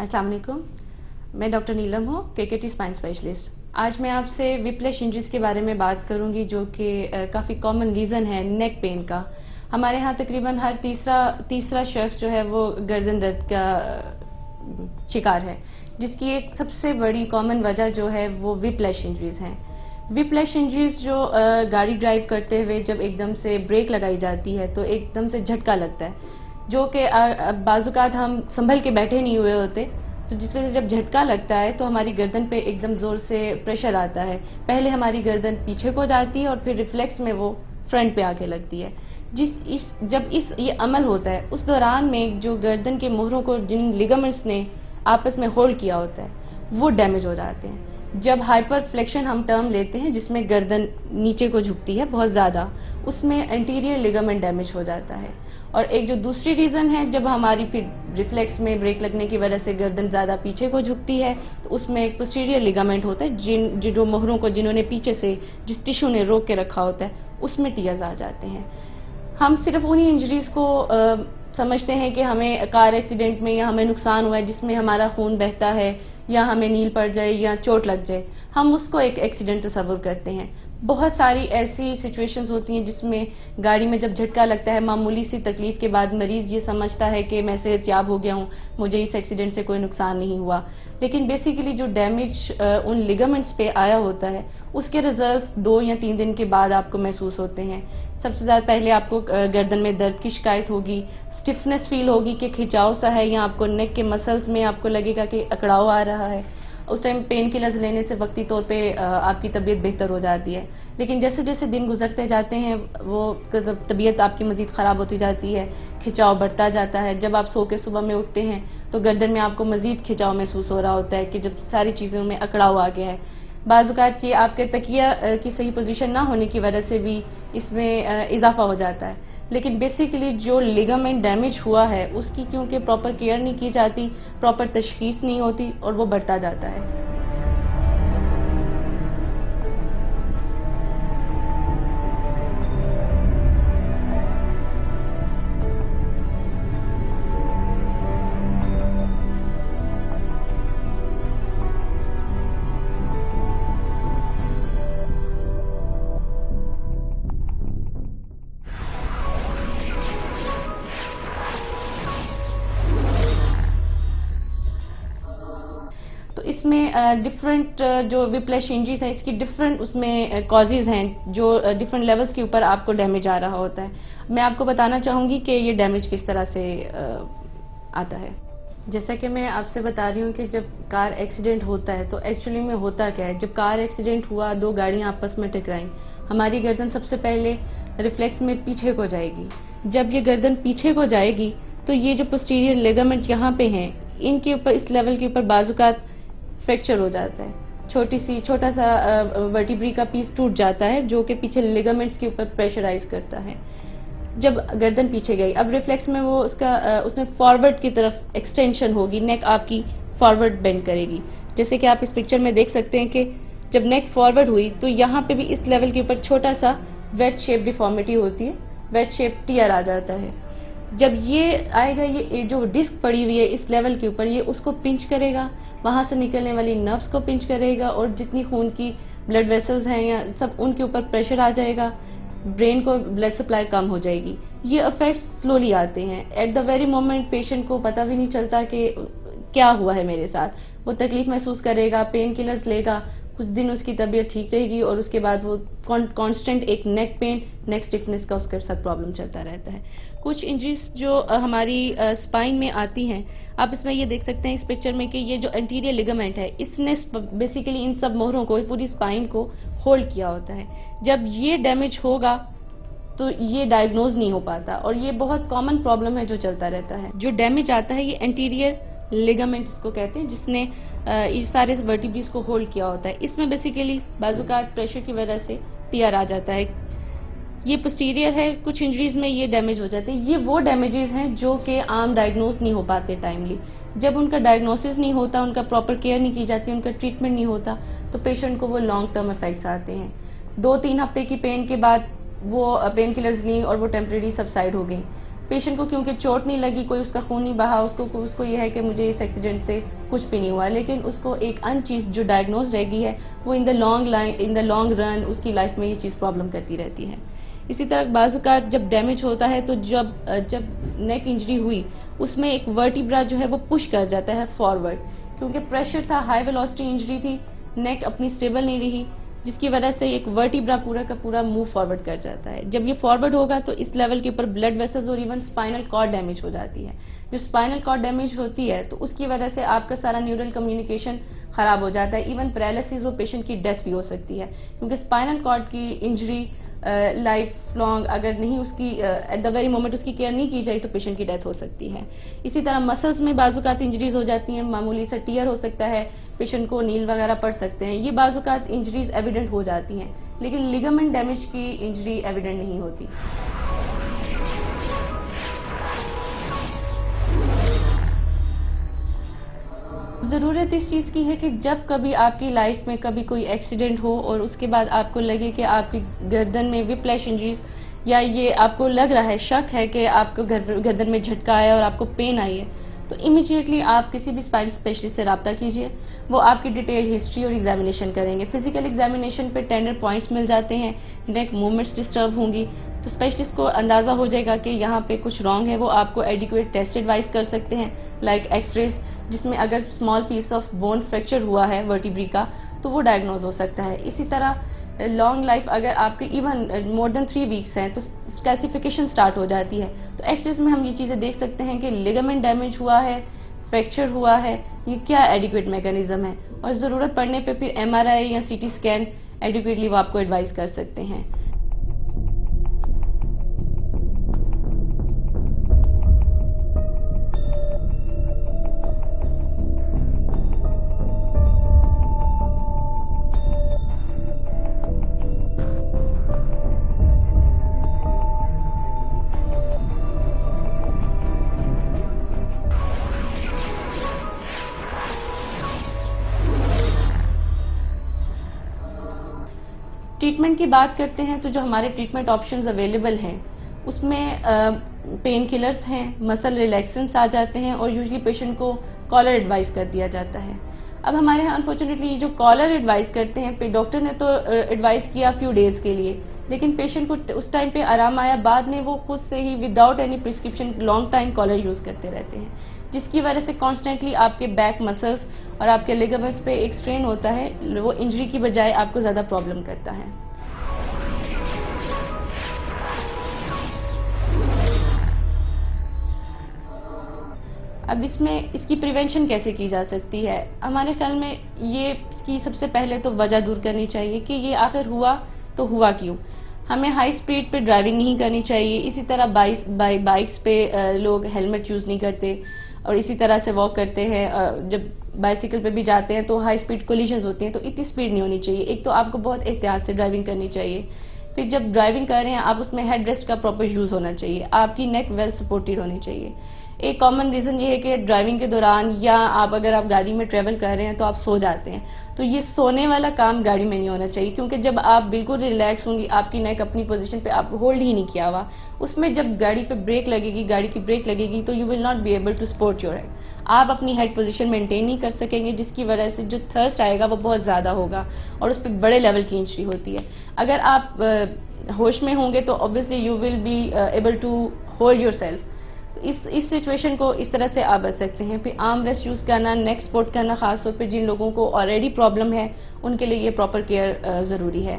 अस्सलाम वालेकुम। मैं डॉक्टर नीलम हूँ, केकेटी स्पाइन स्पेशलिस्ट। आज मैं आपसे विप्लैश इंजरीज के बारे में बात करूंगी, जो कि काफ़ी कॉमन रीज़न है नेक पेन का। हमारे यहाँ तकरीबन हर तीसरा शख्स जो है वो गर्दन दर्द का शिकार है, जिसकी एक सबसे बड़ी कॉमन वजह जो है वो विप्लैश इंजरीज हैं। विप्लैश इंजरीज जो गाड़ी ड्राइव करते हुए जब एकदम से ब्रेक लगाई जाती है तो एकदम से झटका लगता है, जो कि बाज़ात हम संभल के बैठे नहीं हुए होते, तो जिस वजह से जब झटका लगता है तो हमारी गर्दन पे एकदम जोर से प्रेशर आता है। पहले हमारी गर्दन पीछे को जाती है और फिर रिफ्लेक्स में वो फ्रंट पे आके लगती है। जब ये अमल होता है, उस दौरान में जो गर्दन के मोहरों को जिन लिगामेंट्स ने आपस में होल्ड किया होता है वो डैमेज हो जाते हैं। जब हाइपर फ्लेक्शन हम टर्म लेते हैं, जिसमें गर्दन नीचे को झुकती है बहुत ज़्यादा, उसमें एंटीरियर लिगामेंट डैमेज हो जाता है। और एक जो दूसरी रीज़न है, जब हमारी फिर रिफ्लेक्स में ब्रेक लगने की वजह से गर्दन ज़्यादा पीछे को झुकती है, तो उसमें एक पोस्टीरियर लिगामेंट होता है, जो मोहरों को जिन्होंने पीछे से जिस टिश्यू ने रोक के रखा होता है उसमें टीयर्स आ जाते हैं। हम सिर्फ उन्हीं इंजरीज को समझते हैं कि हमें कार एक्सीडेंट में या हमें नुकसान हुआ है जिसमें हमारा खून बहता है या हमें नील पड़ जाए या चोट लग जाए, हम उसको एक एक्सीडेंट तस्वुर करते हैं। बहुत सारी ऐसी सिचुएशंस होती हैं जिसमें गाड़ी में जब झटका लगता है, मामूली सी तकलीफ के बाद मरीज ये समझता है कि मैं सेहतयाब हो गया हूँ, मुझे इस एक्सीडेंट से कोई नुकसान नहीं हुआ, लेकिन बेसिकली जो डैमेज उन लिगामेंट्स पे आया होता है उसके रिजल्ट 2 या 3 दिन के बाद आपको महसूस होते हैं। सबसे ज़्यादा पहले आपको गर्दन में दर्द की शिकायत होगी, स्टिफनेस फील होगी कि खिंचाव सा है, या आपको नेक के मसल्स में आपको लगेगा कि अकड़ाव आ रहा है। उस टाइम पेन किलर्स लेने से वक्ती तौर पे आपकी तबीयत बेहतर हो जाती है, लेकिन जैसे जैसे दिन गुजरते जाते हैं वो तबीयत आपकी मजीद ख़राब होती जाती है, खिंचाव बढ़ता जाता है। जब आप सो के सुबह में उठते हैं तो गर्दन में आपको मजीद खिंचाव महसूस हो रहा होता है कि जब सारी चीज़ों में अकड़ाव आ गया है। बाज़ात ये आपके तकिया की सही पोजीशन ना होने की वजह से भी इसमें इजाफा हो जाता है। लेकिन बेसिकली जो लिगामेंट डैमेज हुआ है उसकी क्योंकि प्रॉपर केयर नहीं की जाती, प्रॉपर तशखीस नहीं होती और वो बढ़ता जाता है। तो इसमें डिफरेंट जो विप्लैश इंजरीज हैं, इसकी डिफरेंट उसमें कॉजेज हैं, जो डिफरेंट लेवल्स के ऊपर आपको डैमेज आ रहा होता है। मैं आपको बताना चाहूँगी कि ये डैमेज किस तरह से आता है। जैसा कि मैं आपसे बता रही हूँ कि जब कार एक्सीडेंट होता है तो एक्चुअली में होता क्या है। जब कार एक्सीडेंट हुआ, 2 गाड़ियाँ आपस में टकराई, हमारी गर्दन सबसे पहले रिफ्लेक्स में पीछे को जाएगी। जब ये गर्दन पीछे को जाएगी तो ये जो पोस्टीरियर लिगामेंट यहाँ पे हैं, इनके ऊपर, इस लेवल के ऊपर बाज़ात फ्रैक्चर हो जाता है। छोटा सा वर्टिब्री का पीस टूट जाता है, जो कि पीछे लिगामेंट्स के ऊपर प्रेशराइज करता है। जब गर्दन पीछे गई, अब रिफ्लेक्स में वो उसमें फॉरवर्ड की तरफ एक्सटेंशन होगी, नेक आपकी फॉरवर्ड बेंड करेगी। जैसे कि आप इस पिक्चर में देख सकते हैं कि जब नेक फॉरवर्ड हुई तो यहाँ पे भी इस लेवल के ऊपर छोटा सा वेट शेप डिफॉर्मिटी होती है, वेट शेप टीयर आ जाता है। जब ये आएगा, ये जो डिस्क पड़ी हुई है इस लेवल के ऊपर, ये उसको पिंच करेगा, वहां से निकलने वाली नर्व्स को पिंच करेगा और जितनी खून की ब्लड वेसल्स हैं या सब, उनके ऊपर प्रेशर आ जाएगा, ब्रेन को ब्लड सप्लाई कम हो जाएगी। ये इफेक्ट्स स्लोली आते हैं, at the very moment patient को पता भी नहीं चलता कि क्या हुआ है मेरे साथ। वो तकलीफ महसूस करेगा, पेन किलर्स लेगा, कुछ दिन उसकी तबीयत ठीक रहेगी और उसके बाद वो कांस्टेंट एक नेक पेन, नेक स्टिफनेस का उसके साथ प्रॉब्लम चलता रहता है। कुछ इंजरीज जो हमारी स्पाइन में आती हैं, आप इसमें ये देख सकते हैं इस पिक्चर में कि ये जो एंटीरियर लिगामेंट है, इसने बेसिकली इन सब मोहरों को, पूरी स्पाइन को होल्ड किया होता है। जब ये डैमेज होगा तो ये डायग्नोज नहीं हो पाता और ये बहुत कॉमन प्रॉब्लम है जो चलता रहता है। जो डैमेज आता है ये एंटीरियर लिगामेंट्स को कहते हैं, जिसने इस सारे वर्टिब्रीज को होल्ड किया होता है। इसमें बेसिकली बाज़ात प्रेशर की वजह से टीयर आ जाता है। ये पोस्टीरियर है, कुछ इंजरीज में ये डैमेज हो जाते हैं। ये वो डैमेजेस हैं जो कि आम डायग्नोज नहीं हो पाते टाइमली। जब उनका डायग्नोसिस नहीं होता, उनका प्रॉपर केयर नहीं की जाती, उनका ट्रीटमेंट नहीं होता, तो पेशेंट को वो लॉन्ग टर्म इफेक्ट्स आते हैं। 2-3 हफ्ते की पेन के बाद वो पेन किलर्स ली और वो टेम्परेरी सबसाइड हो गई। पेशेंट को क्योंकि चोट नहीं लगी, कोई उसका खून नहीं बहा, उसको यह है कि मुझे इस एक्सीडेंट से कुछ भी नहीं हुआ, लेकिन उसको एक अन चीज जो डायग्नोज रह गई है वो इन द लॉन्ग रन उसकी लाइफ में ये चीज प्रॉब्लम करती रहती है। इसी तरह बाजुकात जब डैमेज होता है तो जब नेक इंजरी हुई उसमें एक वर्टिब्रा जो है वो पुश कर जाता है फॉरवर्ड, क्योंकि प्रेशर था, हाई वेलोसिटी इंजरी थी, नेक अपनी स्टेबल नहीं रही, जिसकी वजह से एक वर्टिब्रा पूरा का पूरा मूव फॉरवर्ड कर जाता है। जब ये फॉरवर्ड होगा तो इस लेवल के ऊपर ब्लड वेसल्स और इवन स्पाइनल कॉर्ड डैमेज हो जाती है। जब स्पाइनल कॉर्ड डैमेज होती है तो उसकी वजह से आपका सारा न्यूरल कम्युनिकेशन खराब हो जाता है, इवन पैरालिसिस और पेशेंट की डेथ भी हो सकती है, क्योंकि स्पाइनल कॉर्ड की इंजरी लाइफ लॉन्ग अगर नहीं उसकी एट द वेरी मोमेंट उसकी केयर नहीं की जाए तो पेशेंट की डेथ हो सकती है। इसी तरह मसल्स में बाजुकात इंजरीज हो जाती हैं, मामूली सा टीयर हो सकता है, पेशेंट को नील वगैरह पड़ सकते हैं, ये बाजुकात इंजरीज एविडेंट हो जाती हैं, लेकिन लिगामेंट डैमेज की इंजरी एविडेंट नहीं होती। ज़रूरत इस चीज़ की है कि जब कभी आपकी लाइफ में कभी कोई एक्सीडेंट हो और उसके बाद आपको लगे कि आपकी गर्दन में विप्लैश इंजरीज या ये आपको लग रहा है, शक है कि आपको गर्दन में झटका आया और आपको पेन आई है, तो इमीडिएटली आप किसी भी स्पाइन स्पेशलिस्ट से रब्ता कीजिए। वो आपकी डिटेल हिस्ट्री और एग्जामिनेशन करेंगे। फिजिकल एग्जामिनेशन पे टेंडर पॉइंट्स मिल जाते हैं, नेक मूवमेंट्स डिस्टर्ब होंगी तो स्पेशलिस्ट को अंदाज़ा हो जाएगा कि यहाँ पे कुछ रॉन्ग है। वो आपको एडिक्वेट टेस्ट एडवाइस कर सकते हैं लाइक एक्सरेज, जिसमें अगर small piece of bone fracture हुआ है वर्टिब्री का तो वो डायग्नोज हो सकता है। इसी तरह लॉन्ग लाइफ अगर आपके इवन मोर देन 3 वीक्स हैं तो कैल्सिफिकेशन स्टार्ट हो जाती है, तो एक्सरेज में हम ये चीज़ें देख सकते हैं कि लिगामेंट डैमेज हुआ है, फ्रैक्चर हुआ है, ये क्या एडिक्वेट मैकेनिज्म है, और ज़रूरत पड़ने पे फिर MRI या CT स्कैन एडिक्वेटली वो आपको एडवाइस कर सकते हैं। ट्रीटमेंट की बात करते हैं तो जो हमारे ट्रीटमेंट ऑप्शंस अवेलेबल हैं उसमें पेन किलर्स हैं, मसल रिलैक्सेंट्स आ जाते हैं और यूजुअली पेशेंट को कॉलर एडवाइस कर दिया जाता है। अब हमारे यहाँ अनफॉर्चुनेटली जो कॉलर एडवाइस करते हैं, डॉक्टर ने तो एडवाइस किया फ्यू डेज के लिए, लेकिन पेशेंट को उस टाइम पे आराम आया, बाद में वो खुद से ही without any prescription long time collar use करते रहते हैं, जिसकी वजह से कॉन्स्टेंटली आपके बैक मसल्स और आपके लिगामेंट्स पे एक स्ट्रेन होता है, वो इंजरी की बजाय आपको ज़्यादा प्रॉब्लम करता है। अब इसमें इसकी प्रिवेंशन कैसे की जा सकती है? हमारे ख्याल में ये इसकी सबसे पहले तो वजह दूर करनी चाहिए कि ये आखिर हुआ तो हुआ क्यों। हमें हाई स्पीड पे ड्राइविंग नहीं करनी चाहिए। इसी तरह बाइक्स पे लोग हेलमेट यूज़ नहीं करते और इसी तरह से वॉक करते हैं। जब बाइसिकल पे भी जाते हैं तो हाई स्पीड कोलिजन्स होती हैं, तो इतनी स्पीड नहीं होनी चाहिए। एक तो आपको बहुत एहतियात से ड्राइविंग करनी चाहिए। फिर जब ड्राइविंग कर रहे हैं आप उसमें हेड रेस्ट का प्रॉपर यूज़ होना चाहिए, आपकी नेक वेल सपोर्टेड होनी चाहिए। एक कॉमन रीज़न ये है कि ड्राइविंग के दौरान या अगर आप गाड़ी में ट्रेवल कर रहे हैं तो आप सो जाते हैं, तो ये सोने वाला काम गाड़ी में नहीं होना चाहिए, क्योंकि जब आप बिल्कुल रिलैक्स होंगी, आपकी नेक अपनी पोजीशन पे आप होल्ड ही नहीं किया हुआ, उसमें जब गाड़ी पे ब्रेक लगेगी, गाड़ी की ब्रेक लगेगी, तो you will not be able to support your head. आप अपनी हेड पोजीशन मेंटेन नहीं कर सकेंगे, जिसकी वजह से जो थर्स्ट आएगा वो बहुत ज़्यादा होगा और उस पर बड़े लेवल की इंजरी होती है। अगर आप होश में होंगे तो obviously you will be able to hold yourself. तो इस सिचुएशन को इस तरह से आप बच सकते हैं। फिर आर्म रेस्ट यूज़ करना, नेक सपोर्ट करना, खासतौर पे जिन लोगों को ऑलरेडी प्रॉब्लम है उनके लिए ये प्रॉपर केयर ज़रूरी है।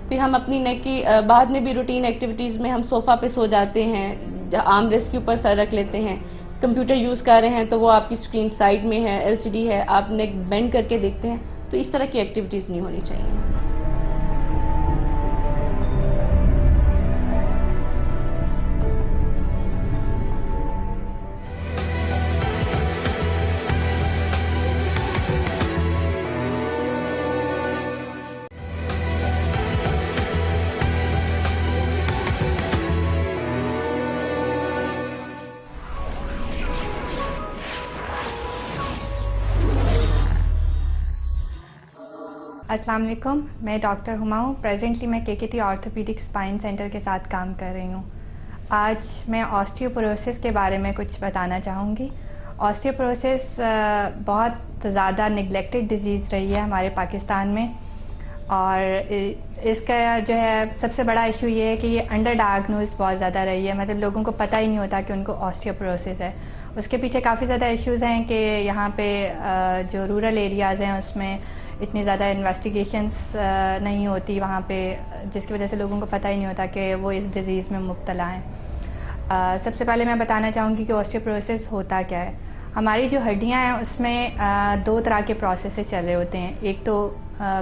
फिर हम अपनी नेक की बाद में भी रूटीन एक्टिविटीज़ में हम सोफ़ा पे सो जाते हैं, आर्म रेस्ट के ऊपर सर रख लेते हैं। कंप्यूटर यूज़ कर रहे हैं तो वो आपकी स्क्रीन साइड में है, LCD है, आप नेक बेंड करके देखते हैं, तो इस तरह की एक्टिविटीज़ नहीं होनी चाहिए। अस्सलाम वालेकुम, मैं डॉक्टर हुमा हूँ। प्रेजेंटली मैं KKT ऑर्थोपेडिक स्पाइन सेंटर के साथ काम कर रही हूँ। आज मैं ऑस्टियोपोरोसिस के बारे में कुछ बताना चाहूँगी। ऑस्टियोपोरोसिस बहुत ज़्यादा निगलेक्टेड डिजीज़ रही है हमारे पाकिस्तान में, और इसका जो है सबसे बड़ा इशू ये है कि ये अंडर डायग्नोज्ड बहुत ज़्यादा रही है। मतलब लोगों को पता ही नहीं होता कि उनको ऑस्टियोपोरोसिस है। उसके पीछे काफ़ी ज़्यादा इश्यूज़ हैं कि यहाँ पे जो रूरल एरियाज़ हैं उसमें इतनी ज़्यादा इन्वेस्टिगेशंस नहीं होती वहाँ पे, जिसकी वजह से लोगों को पता ही नहीं होता कि वो इस डिज़ीज़ में मुब्तला हैं। सबसे पहले मैं बताना चाहूँगी कि ऑस्टियोपोरोसिस होता क्या है। हमारी जो हड्डियाँ हैं उसमें दो तरह के प्रोसेसेस चल रहे होते हैं, एक तो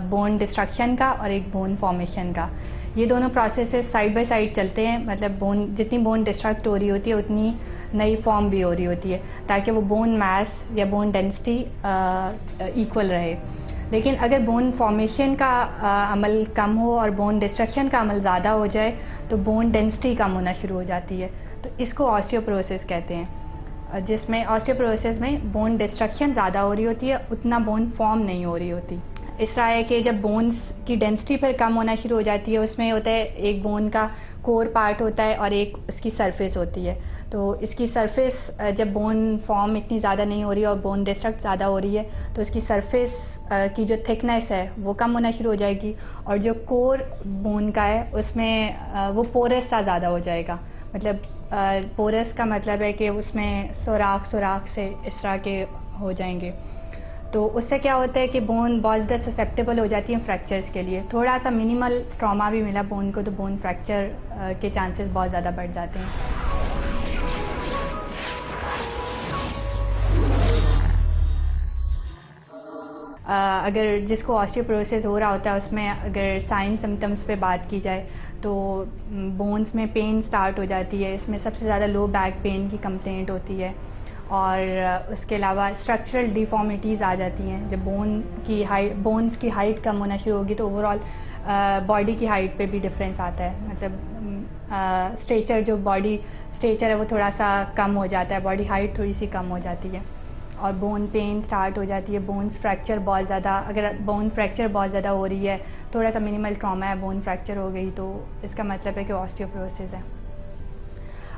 बोन डिस्ट्रक्शन का और एक बोन फॉर्मेशन का। ये दोनों प्रोसेसेस साइड बाय साइड चलते हैं। मतलब बोन जितनी बोन डिस्ट्रक्ट हो रही होती है उतनी नई फॉर्म भी हो रही होती है, ताकि वो बोन मास या बोन डेंसिटी इक्वल रहे। लेकिन अगर बोन फॉर्मेशन का अमल कम हो और बोन डिस्ट्रक्शन का अमल ज़्यादा हो जाए तो बोन डेंसिटी कम होना शुरू हो जाती है। तो इसको ऑस्टियोपोरोसिस कहते हैं, जिसमें ऑस्टियोपोरोसिस में बोन डिस्ट्रक्शन ज़्यादा हो रही होती है, उतना बोन फॉर्म नहीं हो रही होती। इस तरह है कि जब बोन्स की डेंसिटी फिर कम होना शुरू हो जाती है, उसमें होता है एक बोन का कोर पार्ट होता है और एक उसकी सरफेस होती है। तो इसकी सरफेस जब बोन फॉर्म इतनी ज़्यादा नहीं हो रही और बोन डिस्ट्रक्ट ज़्यादा हो रही है तो इसकी सरफेस की जो थिकनेस है वो कम होना शुरू हो जाएगी, और जो कोर बोन का है उसमें वो पोरस सा ज़्यादा हो जाएगा। मतलब पोरस का मतलब है कि उसमें सुराख से इस तरह के हो जाएंगे। तो उससे क्या होता है कि बोन बहुत ज़्यादा ससेप्टेबल हो जाती है फ्रैक्चर्स के लिए। थोड़ा सा मिनिमल ट्रॉमा भी मिला बोन को तो बोन फ्रैक्चर के चांसेस बहुत ज़्यादा बढ़ जाते हैं। अगर जिसको ऑस्टियोपोरोसिस हो रहा होता है उसमें अगर साइन सिम्टम्स पे बात की जाए तो बोन्स में पेन स्टार्ट हो जाती है। इसमें सबसे ज़्यादा लो बैक पेन की कंप्लेंट होती है, और उसके अलावा स्ट्रक्चरल डिफॉर्मिटीज़ आ जाती हैं। जब बोन्स की हाइट कम होना शुरू होगी तो ओवरऑल बॉडी की हाइट पे भी डिफरेंस आता है। मतलब स्टेचर जो बॉडी स्टेचर है वो थोड़ा सा कम हो जाता है, बॉडी हाइट थोड़ी सी कम हो जाती है, और बोन पेन स्टार्ट हो जाती है। बोन्स फ्रैक्चर बहुत ज़्यादा, अगर बोन फ्रैक्चर बहुत ज़्यादा हो रही है, थोड़ा सा मिनिमल ट्रॉमा है, बोन फ्रैक्चर हो गई, तो इसका मतलब है कि ऑस्टियोपोरोसिस है।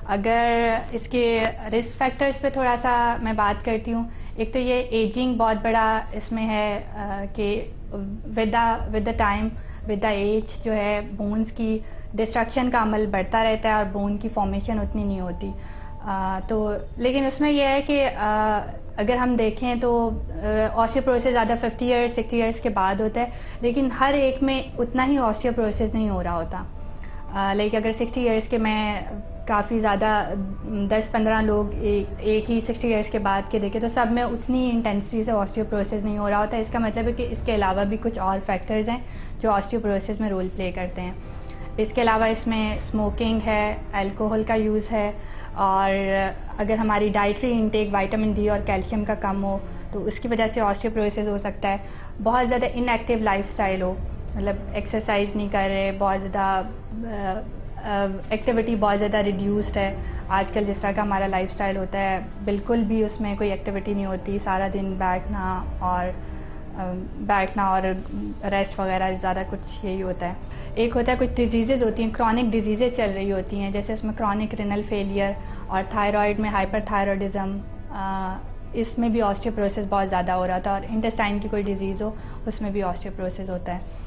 अगर इसके रिस्क फैक्टर्स पे थोड़ा सा मैं बात करती हूँ, एक तो ये एजिंग बहुत बड़ा इसमें है कि with the time with the age जो है बोन्स की डिस्ट्रक्शन का अमल बढ़ता रहता है और बोन की फॉर्मेशन उतनी नहीं होती। तो लेकिन उसमें यह है कि अगर हम देखें तो ऑस्टियोपोरोसिस ज़्यादा 50 ईयर्स 60 ईयर्स के बाद होता है, लेकिन हर एक में उतना ही ऑस्टियोपोरोसिस नहीं हो रहा होता। लेकिन अगर 60 ईयर्स के मैं काफ़ी ज़्यादा 10-15 लोग एक ही 60 ईयर्स के बाद के देखे तो सब में उतनी इंटेंसिटी से ऑस्टियोपोरोसिस नहीं हो रहा होता। इसका मतलब है कि इसके अलावा भी कुछ और फैक्टर्स हैं जो ऑस्टियोपोरोसिस में रोल प्ले करते हैं। इसके अलावा इसमें स्मोकिंग है, अल्कोहल का यूज़ है, और अगर हमारी डाइटरी इनटेक विटामिन डी और कैल्शियम का कम हो तो उसकी वजह से ऑस्टियोपोरोसिस हो सकता है। बहुत ज़्यादा इनएक्टिव लाइफस्टाइल हो, मतलब एक्सरसाइज नहीं कर रहे, बहुत ज़्यादा एक्टिविटी बहुत ज़्यादा रिड्यूस्ड है। आजकल जिस तरह का हमारा लाइफस्टाइल होता है बिल्कुल भी उसमें कोई एक्टिविटी नहीं होती, सारा दिन बैठना और रेस्ट वगैरह ज़्यादा कुछ यही होता है। एक होता है कुछ डिजीज़ेज़ होती हैं, क्रॉनिक डिजीज़ेज़ चल रही होती हैं, जैसे इसमें क्रॉनिक रिनल फेलियर और थायराइड में हाइपरथायरॉयडिज्म, इसमें भी ऑस्टियोपोरोसिस बहुत ज़्यादा हो रहा था, और इंटेस्टाइन की कोई डिजीज़ हो उसमें भी ऑस्टियोपोरोसिस होता है।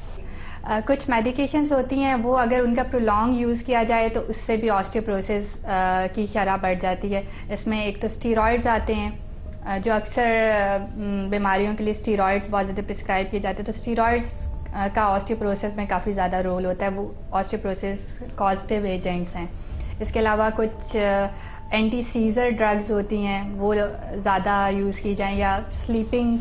कुछ मेडिकेशंस होती हैं वो अगर उनका प्रोलॉन्ग यूज़ किया जाए तो उससे भी ऑस्टियोपोरोसिस की शरह बढ़ जाती है। इसमें एक तो स्टीरॉयड्स आते हैं जो अक्सर बीमारियों के लिए स्टीरॉयड्स बहुत ज़्यादा प्रिस्क्राइब किए जाते हैं, तो स्टीरॉयड्स का ऑस्टियोपोरोसिस में काफ़ी ज़्यादा रोल होता है, वो ऑस्टियोपोरोसिस कॉजेटिव एजेंट्स हैं। इसके अलावा कुछ एंटी सीजर ड्रग्स होती हैं वो ज़्यादा यूज़ की जाएँ, या स्लीपिंग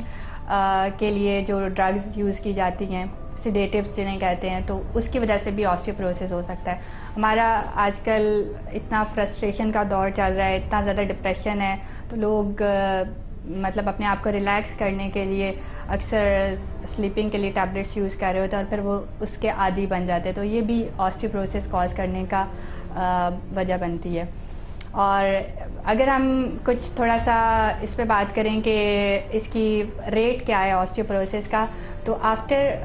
के लिए जो ड्रग्स यूज़ की जाती हैं, सिडेटिव्स जिन्हें कहते हैं, तो उसकी वजह से भी ऑस्टियोपोरोसिस हो सकता है। हमारा आजकल इतना फ्रस्ट्रेशन का दौर चल रहा है, इतना ज़्यादा डिप्रेशन है, तो लोग मतलब अपने आप को रिलैक्स करने के लिए अक्सर स्लीपिंग के लिए टैबलेट्स यूज़ कर रहे होते हैं और फिर वो उसके आदी बन जाते हैं, तो ये भी ऑस्टियोपोरोसिस कॉज करने का वजह बनती है। और अगर हम कुछ थोड़ा सा इस पे बात करें कि इसकी रेट क्या है ऑस्टियोपोरोसिस का, तो आफ्टर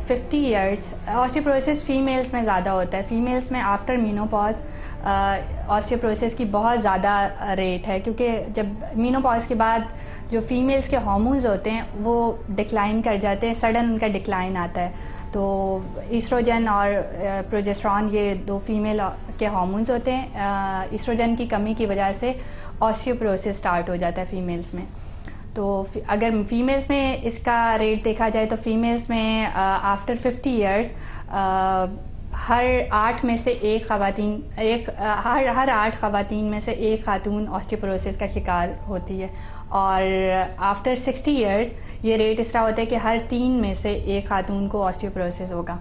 50 इयर्स ऑस्टियोपोरोसिस फीमेल्स में ज़्यादा होता है। फीमेल्स में आफ्टर मीनोपॉज ऑस्टियोपोरोसिस की बहुत ज़्यादा रेट है, क्योंकि जब मीनोपॉज के बाद जो फीमेल्स के हार्मोन्स होते हैं वो डिक्लाइन कर जाते हैं, सडन उनका डिक्लाइन आता है। तो ईस्ट्रोजन और प्रोजेस्टेरॉन ये दो फीमेल के हार्मोन्स होते हैं। ईस्ट्रोजन की कमी की वजह से ऑस्टियोपोरोसिस स्टार्ट हो जाता है फीमेल्स में। तो अगर फीमेल्स में इसका रेट देखा जाए तो फीमेल्स में आफ्टर 50 इयर्स हर 8 में से एक हर 8 खवातीन में से एक खातून ऑस्टियोपोरोसिस का शिकार होती है। और आफ्टर 60 इयर्स ये रेट इस तरह होता है कि हर 3 में से एक खातून को ऑस्टियोपोरोसिस होगा।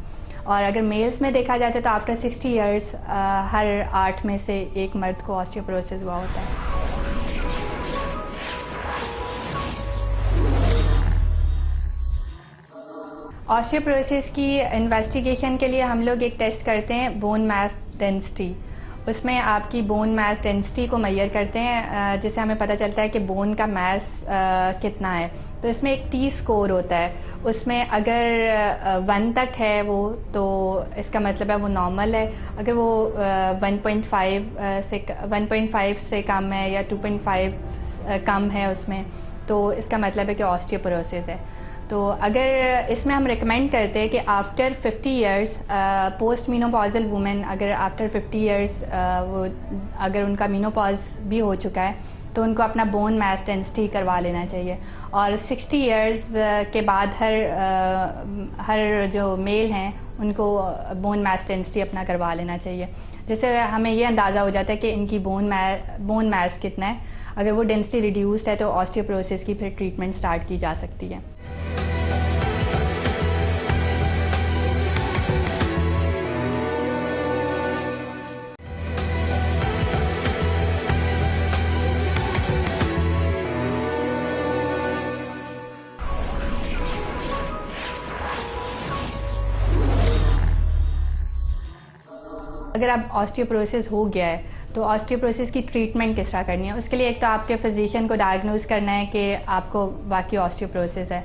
और अगर मेल्स में देखा जाए तो आफ्टर 60 इयर्स हर 8 में से एक मर्द को ऑस्टियोपोरोसिस हुआ होता है। ऑस्टियोपोरोसिस की इन्वेस्टिगेशन के लिए हम लोग एक टेस्ट करते हैं, बोन मास डेंसिटी। उसमें आपकी बोन मास डेंसिटी को मेजर करते हैं, जिससे हमें पता चलता है कि बोन का मास कितना है। तो इसमें एक टी स्कोर होता है, उसमें अगर 1 तक है वो, तो इसका मतलब है वो नॉर्मल है। अगर वो 1.5 से कम है या 2.5 कम है उसमें, तो इसका मतलब है कि ऑस्टियोपोरोसिस है। तो अगर इसमें हम रिकमेंड करते हैं कि after 50 years post menopausal women, अगर आफ्टर 50 इयर्स वो अगर उनका मीनोपॉज भी हो चुका है तो उनको अपना बोन मास डेंसिटी करवा लेना चाहिए। और 60 इयर्स के बाद हर जो मेल हैं उनको बोन मास डेंसिटी अपना करवा लेना चाहिए, जिससे हमें ये अंदाज़ा हो जाता है कि इनकी बोन मास कितना है। अगर वो डेंसिटी रिड्यूस्ड है तो ऑस्टियोपोरोसिस की फिर ट्रीटमेंट स्टार्ट की जा सकती है। अगर अब ऑस्टियोपोरोसिस हो गया है तो ऑस्टियोपोरोसिस की ट्रीटमेंट किस तरह करनी है, उसके लिए एक तो आपके फिजिशियन को डायग्नोज करना है कि आपको वाकई ऑस्टियोपोरोसिस है।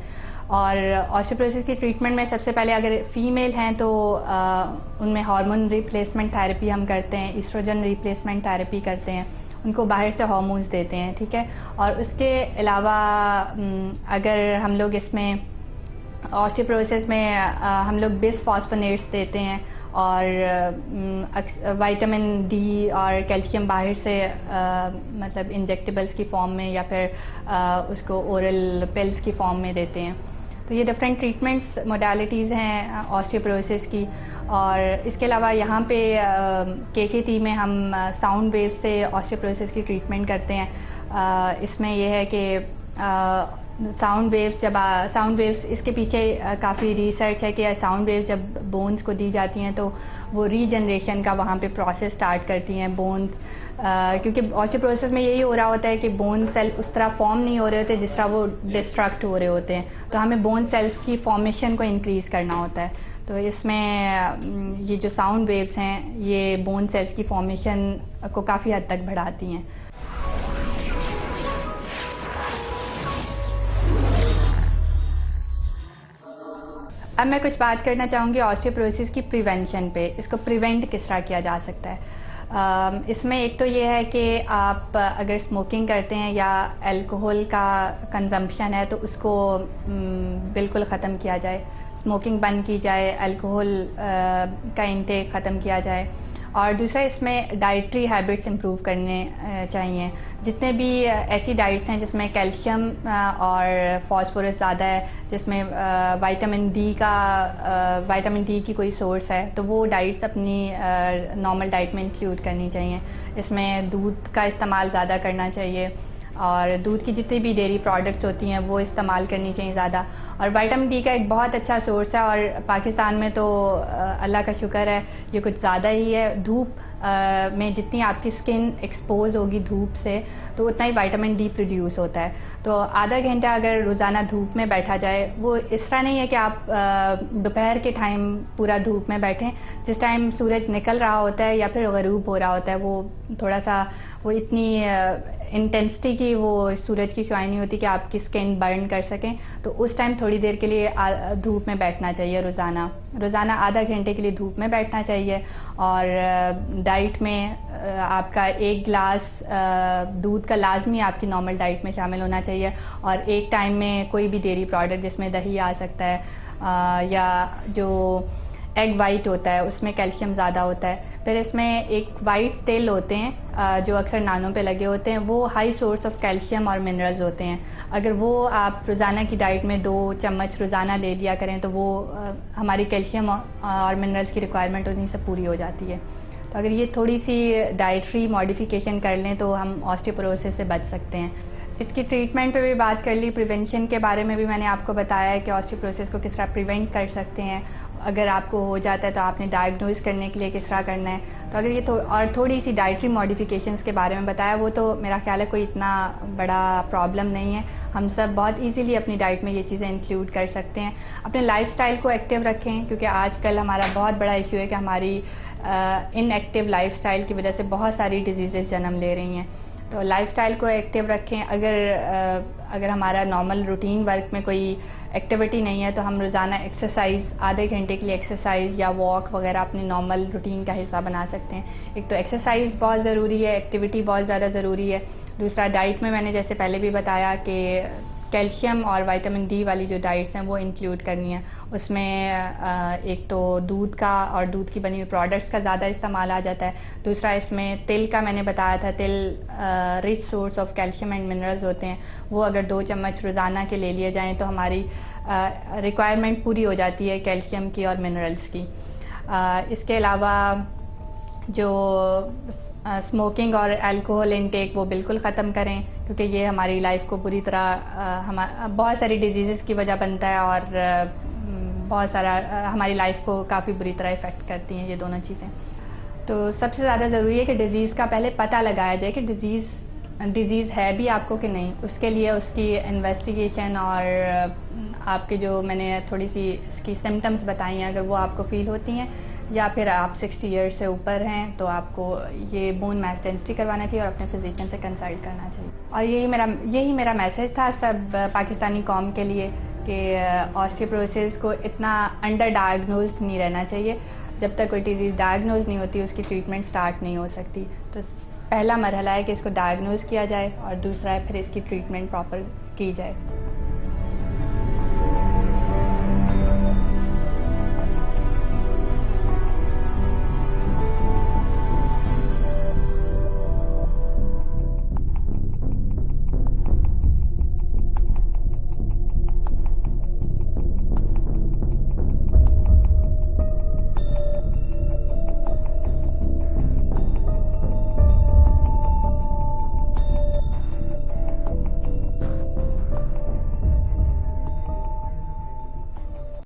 और ऑस्टियोपोरोसिस की ट्रीटमेंट में सबसे पहले अगर फीमेल हैं तो उनमें हार्मोन रिप्लेसमेंट थेरेपी हम करते हैं, ईस्ट्रोजन रिप्लेसमेंट थेरेपी करते हैं, उनको बाहर से हार्मोन्स देते हैं, ठीक है। और उसके अलावा अगर हम लोग इसमें ऑस्टियोपोरोसिस में हम लोग बिसफॉस्फोनेट्स देते हैं, और विटामिन डी और कैल्शियम बाहर से मतलब इंजेक्टेबल्स की फॉर्म में या फिर उसको ओरल पिल्स की फॉर्म में देते हैं। तो ये डिफरेंट ट्रीटमेंट्स मोडालिटीज़ हैं ऑस्टियोपोरोसिस की। और इसके अलावा यहाँ पे केकेटी में हम साउंड वेव से ऑस्टियोपोरोसिस की ट्रीटमेंट करते हैं। इसमें यह है कि साउंड वेव्स इसके पीछे काफ़ी रिसर्च है कि साउंड वेव्स जब बोन्स को दी जाती हैं तो वो रीजनरेशन का वहाँ पे प्रोसेस स्टार्ट करती हैं बोन्स, क्योंकि ऑस्टियोपोरोसिस में यही हो रहा होता है कि बोन सेल उस तरह फॉर्म नहीं हो रहे होते जिस तरह वो डिस्ट्रक्ट हो रहे होते हैं। तो हमें बोन सेल्स की फॉर्मेशन को इंक्रीज़ करना होता है। तो इसमें ये जो साउंड वेव्स हैं ये बोन सेल्स की फॉर्मेशन को काफ़ी हद तक बढ़ाती हैं। अब मैं कुछ बात करना चाहूँगी ऑस्टियोपोरोसिस की प्रिवेंशन पे, इसको प्रिवेंट किस तरह किया जा सकता है। इसमें एक तो ये है कि आप अगर स्मोकिंग करते हैं या अल्कोहल का कंजम्पशन है तो उसको बिल्कुल ख़त्म किया जाए, स्मोकिंग बंद की जाए, अल्कोहल का इंटेक ख़त्म किया जाए। और दूसरा इसमें डाइटरी हैबिट्स इम्प्रूव करने चाहिए। जितने भी ऐसी डाइट्स हैं जिसमें कैल्शियम और फास्फोरस ज़्यादा है, जिसमें विटामिन डी की कोई सोर्स है, तो वो डाइट्स अपनी नॉर्मल डाइट में इंक्लूड करनी चाहिए। इसमें दूध का इस्तेमाल ज़्यादा करना चाहिए और दूध की जितनी भी डेयरी प्रोडक्ट्स होती हैं वो इस्तेमाल करनी चाहिए ज़्यादा। और विटामिन डी का एक बहुत अच्छा सोर्स है, और पाकिस्तान में तो अल्लाह का शुक्र है ये कुछ ज़्यादा ही है। धूप में जितनी आपकी स्किन एक्सपोज होगी धूप से, तो उतना ही विटामिन डी प्रोड्यूस होता है। तो आधा घंटा अगर रोज़ाना धूप में बैठा जाए, वो इस तरह नहीं है कि आप दोपहर के टाइम पूरा धूप में बैठें। जिस टाइम सूरज निकल रहा होता है या फिर गरूब हो रहा होता है, वो थोड़ा सा वो इतनी इंटेंसिटी की वो सूरज की शुआई नहीं होती कि आपकी स्किन बर्न कर सकें। तो उस टाइम थोड़ी देर के लिए धूप में बैठना चाहिए। रोज़ाना आधा घंटे के लिए धूप में बैठना चाहिए। और डाइट में आपका 1 गिलास दूध का लाजमी आपकी नॉर्मल डाइट में शामिल होना चाहिए। और एक टाइम में कोई भी डेयरी प्रोडक्ट जिसमें दही आ सकता है या जो एग वाइट होता है उसमें कैल्शियम ज़्यादा होता है। फिर इसमें एक वाइट तेल होते हैं जो अक्सर नानों पे लगे होते हैं, वो हाई सोर्स ऑफ कैल्शियम और मिनरल्स होते हैं। अगर वो आप रोज़ाना की डाइट में 2 चम्मच रोज़ाना ले लिया करें तो वो हमारी कैल्शियम और मिनरल्स की रिक्वायरमेंट उन्हीं से पूरी हो जाती है। तो अगर ये थोड़ी सी डाइटरी मॉडिफिकेशन कर लें तो हम ऑस्टियोपोरोसिस से बच सकते हैं। इसकी ट्रीटमेंट पे भी बात कर ली, प्रिवेंशन के बारे में भी मैंने आपको बताया है कि ऑस्टियोपोरोसिस को किस तरह प्रिवेंट कर सकते हैं। अगर आपको हो जाता है तो आपने डायग्नोज करने के लिए किस तरह करना है। तो अगर ये और थोड़ी सी डाइटरी मॉडिफिकेशंस के बारे में बताया, वो तो मेरा ख्याल है कोई इतना बड़ा प्रॉब्लम नहीं है। हम सब बहुत इजीली अपनी डाइट में ये चीज़ें इंक्लूड कर सकते हैं। अपने लाइफस्टाइल को एक्टिव रखें, क्योंकि आजकल हमारा बहुत बड़ा इशू है कि हमारी इनएक्टिव लाइफस्टाइल की वजह से बहुत सारी डिजीज़ेस जन्म ले रही हैं। तो लाइफस्टाइल को एक्टिव रखें। अगर हमारा नॉर्मल रूटीन वर्क में कोई एक्टिविटी नहीं है तो हम रोज़ाना एक्सरसाइज, आधे घंटे के लिए एक्सरसाइज या वॉक वगैरह अपने नॉर्मल रूटीन का हिस्सा बना सकते हैं। एक तो एक्सरसाइज बहुत ज़रूरी है, एक्टिविटी बहुत ज़्यादा ज़रूरी है। दूसरा, डाइट में मैंने जैसे पहले भी बताया कि कैल्शियम और विटामिन डी वाली जो डाइट्स हैं वो इंक्लूड करनी है। उसमें एक तो दूध का और दूध की बनी हुई प्रोडक्ट्स का ज़्यादा इस्तेमाल आ जाता है। दूसरा, इसमें तिल का मैंने बताया था, तिल rich source of calcium and minerals होते हैं। वो अगर 2 चम्मच रोज़ाना के ले लिए जाएं तो हमारी रिक्वायरमेंट पूरी हो जाती है कैल्शियम की और मिनरल्स की। इसके अलावा जो स्मोकिंग और अल्कोहल इनटेक वो बिल्कुल ख़त्म करें, क्योंकि ये हमारी लाइफ को बुरी तरह बहुत सारी डिजीज़ की वजह बनता है और बहुत सारा हमारी लाइफ को काफ़ी बुरी तरह इफ़ेक्ट करती हैं ये दोनों चीज़ें। तो सबसे ज़्यादा ज़रूरी है कि डिज़ीज़ का पहले पता लगाया जाए कि डिज़ीज़ है भी आपको कि नहीं। उसके लिए उसकी इन्वेस्टिगेशन और आपके जो मैंने थोड़ी सी इसकी सिम्टम्स बताई हैं, अगर वो आपको फील होती हैं या फिर आप 60 ईयर्स से ऊपर हैं तो आपको ये बोन मैस डेंसिटी करवाना चाहिए और अपने फिजिशियन से कंसल्ट करना चाहिए। और यही मेरा मैसेज था सब पाकिस्तानी कौम के लिए कि ऑस्टियोपोरोसिस को इतना अंडर डायग्नोज्ड नहीं रहना चाहिए। जब तक कोई डिजीज़ डायग्नोज नहीं होती उसकी ट्रीटमेंट स्टार्ट नहीं हो सकती। तो पहला मरहला है कि इसको डायग्नोज किया जाए और दूसरा है फिर इसकी ट्रीटमेंट प्रॉपर की जाए।